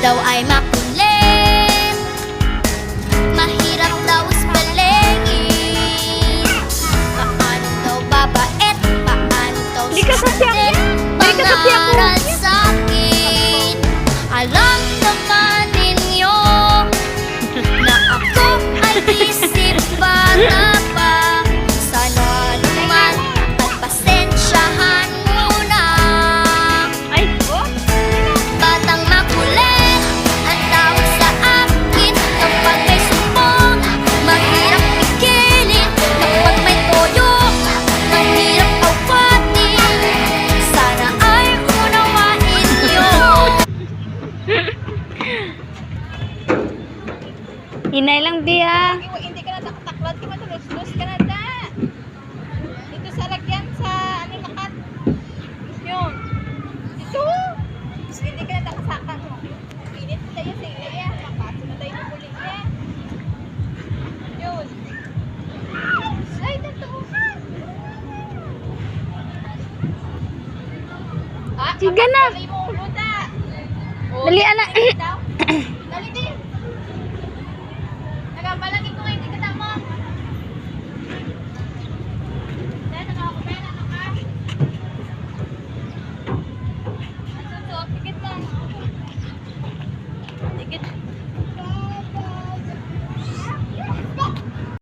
daw ay makulit, mahirap daw spellingin. Paano daw babait, paano daw susunod, pangaral sa'kin. Alam naman ninyo na ako ay isip bata pa. Sana naman at pasensyahan muna. Batang makulit ang tawag sa akin kapag may sumbong. Mahirap pigilin kapag may toyo, mahirap awatin. Sana ay unawain niyo. Hinay lang, Bia. Hindi ka na taktaklad, ka matulus-lus ka na da. Dito sa lagyan sa animakat. Yun. Dito. Hindi ka na nakasakan. Pinit na tayo sa iya. Makaso na tayo ng kulit niya. Yun. Ay, natubukan. Sige na. Dali mo ulo da. Dali, anak. Daw.